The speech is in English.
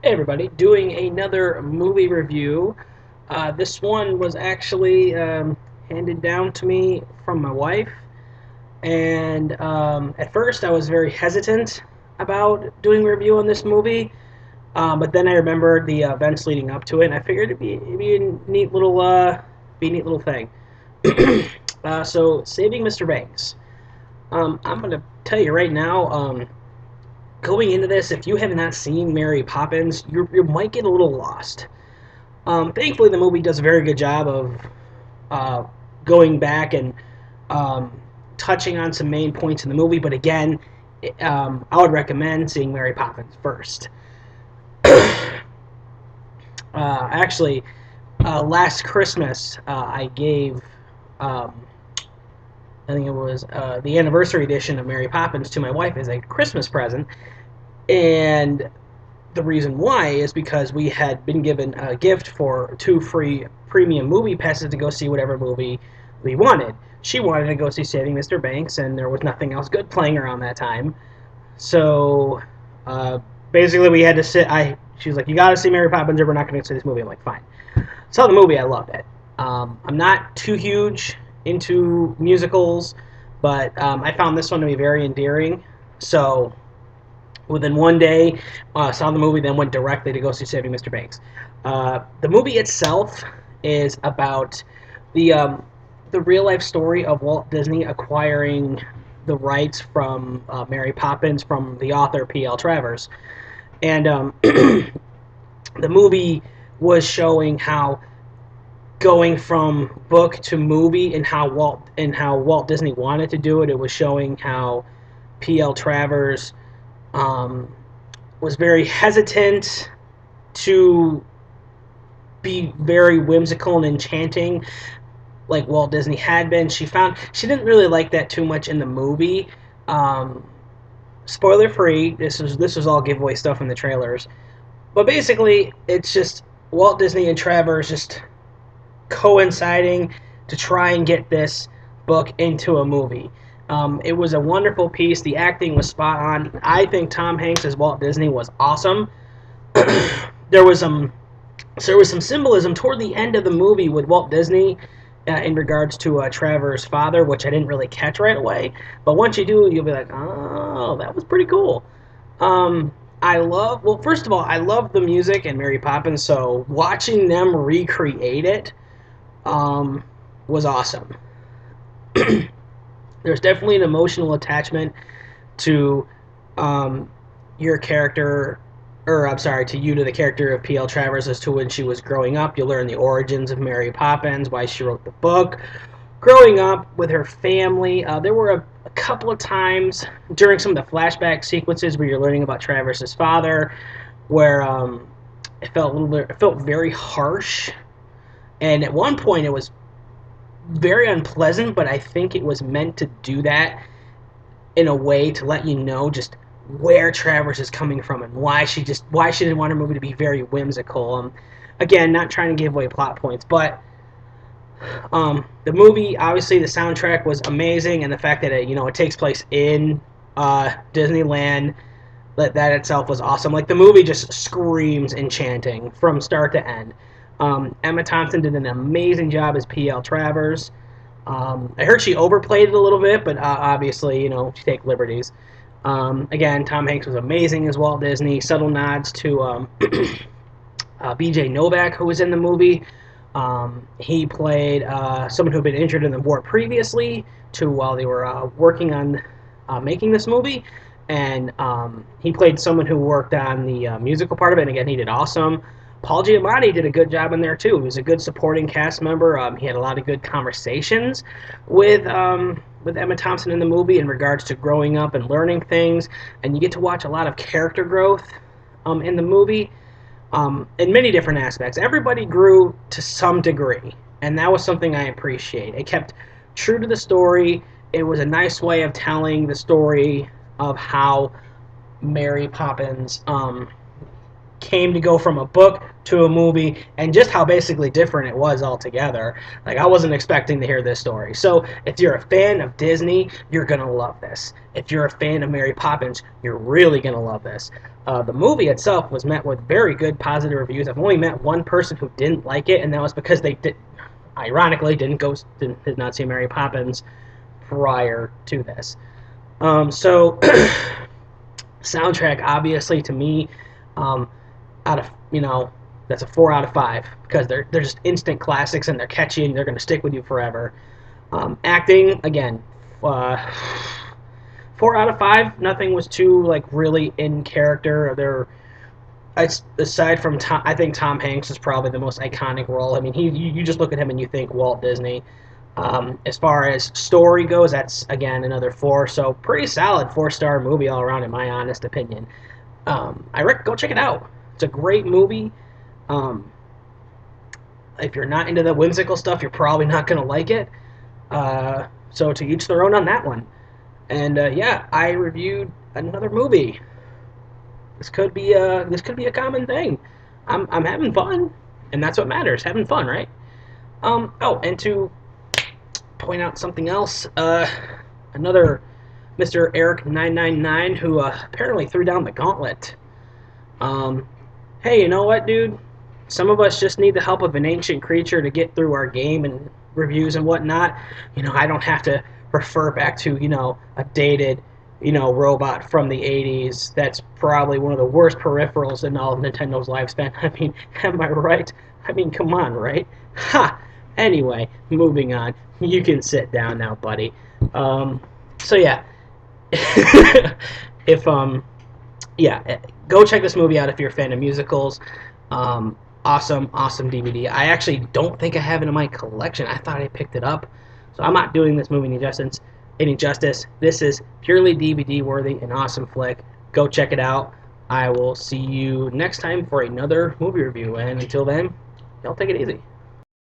Hey everybody, doing another movie review. This one was actually handed down to me from my wife, and at first I was very hesitant about doing a review on this movie, but then I remembered the events leading up to it, and I figured it'd be a neat little thing. So, Saving Mr. Banks. I'm gonna tell you right now. Going into this, if you have not seen Mary Poppins, you might get a little lost. Thankfully, the movie does a very good job of uh, going back and um, touching on some main points in the movie. But again, I would recommend seeing Mary Poppins first. Actually, last Christmas, I gave, um, I think it was the anniversary edition of Mary Poppins to my wife as a Christmas present. And the reason why is because we had been given a gift for 2 free premium movie passes to go see whatever movie we wanted. She wanted to go see Saving Mr. Banks, and there was nothing else good playing around that time. So uh, basically, we had to sit. She was like, "You got to see Mary Poppins, or we're not going to see this movie." I'm like, "Fine." Saw the movie. I loved it. I'm not too huge into musicals, but I found this one to be very endearing. So within one day, saw the movie, then went directly to go see Saving Mr. Banks. The movie itself is about the um, the real life story of Walt Disney acquiring the rights from Mary Poppins from the author P.L. Travers, and the movie was showing how going from book to movie and how Walt Disney wanted to do it. It was showing how P.L. Travers um, was very hesitant to be very whimsical and enchanting like Walt Disney had been. She didn't really like that too much in the movie. Um, Spoiler free. This was all giveaway stuff in the trailers. But basically, it's just Walt Disney and Travers just coinciding to try and get this book into a movie. It was a wonderful piece. The acting was spot on. I think Tom Hanks as Walt Disney was awesome. there was some there was some symbolism toward the end of the movie with Walt Disney in regards to Travers' father, which I didn't really catch right away. But once you do, you'll be like, oh, that was pretty cool. Well, first of all, I love the music and Mary Poppins, so watching them recreate it um, was awesome. There's definitely an emotional attachment to um, your character, or I'm sorry, to the character of P.L. Travers as to when she was growing up. You learn the origins of Mary Poppins, why she wrote the book. Growing up with her family, there were a couple of times during some of the flashback sequences where you're learning about Travers' father, where it felt very harsh. And at one point, it was very unpleasant, but I think it was meant to do that in a way to let you know just where Travers is coming from and why she didn't want her movie to be very whimsical. Again, not trying to give away plot points, but the movie, obviously, the soundtrack was amazing, and the fact that it takes place in Disneyland, that itself was awesome. Like the movie just screams enchanting from start to end. Emma Thompson did an amazing job as P.L. Travers. I heard she overplayed it a little bit, but obviously, she take liberties. Again, Tom Hanks was amazing as Walt Disney. Subtle nods to B.J. Novak, who was in the movie. He played someone who had been injured in the war previously while they were working on making this movie. And he played someone who worked on the musical part of it, and again, he did awesome. Paul Giamatti did a good job in there too. He was a good supporting cast member. He had a lot of good conversations with Emma Thompson in the movie in regards to growing up and learning things, and you get to watch a lot of character growth in the movie in many different aspects. Everybody grew to some degree, and that was something I appreciate. It kept true to the story. It was a nice way of telling the story of how Mary Poppins came to go from a book to a movie, and just how basically different it was altogether. Like, I wasn't expecting to hear this story. So if you're a fan of Disney, you're gonna love this. If you're a fan of Mary Poppins, you're really gonna love this. The movie itself was met with very good positive reviews. I've only met one person who didn't like it, and that was because they ironically did not see Mary Poppins prior to this. So soundtrack, obviously, to me, out of, that's a 4 out of 5, because they're just instant classics, and they're catchy, and they're going to stick with you forever. Acting, again, 4 out of 5. Nothing was too, like, really in character. Aside from Tom, I think Tom Hanks is probably the most iconic role. I mean, you just look at him and you think Walt Disney. As far as story goes, that's, again, another 4. So pretty solid 4-star movie all around, in my honest opinion. Go check it out. It's a great movie. If you're not into the whimsical stuff, you're probably not going to like it. So to each their own on that one. And yeah, I reviewed another movie. This could be a common thing. I'm having fun, and that's what matters. Having fun, right? Oh, and to point out something else, another Mr. Eric999, who apparently threw down the gauntlet. Hey, you know what, dude? Some of us just need the help of an ancient creature to get through our game and reviews and whatnot. I don't have to refer back to, a dated, robot from the 80s that's probably one of the worst peripherals in all of Nintendo's lifespan. I mean, am I right? I mean, come on, right? Ha! Anyway, moving on. You can sit down now, buddy. So yeah. Go check this movie out if you're a fan of musicals. Awesome DVD. I actually don't think I have it in my collection. I thought I picked it up. So I'm not doing this movie any justice. This is purely DVD worthy, an awesome flick. Go check it out. I will see you next time for another movie review, and until then, y'all take it easy.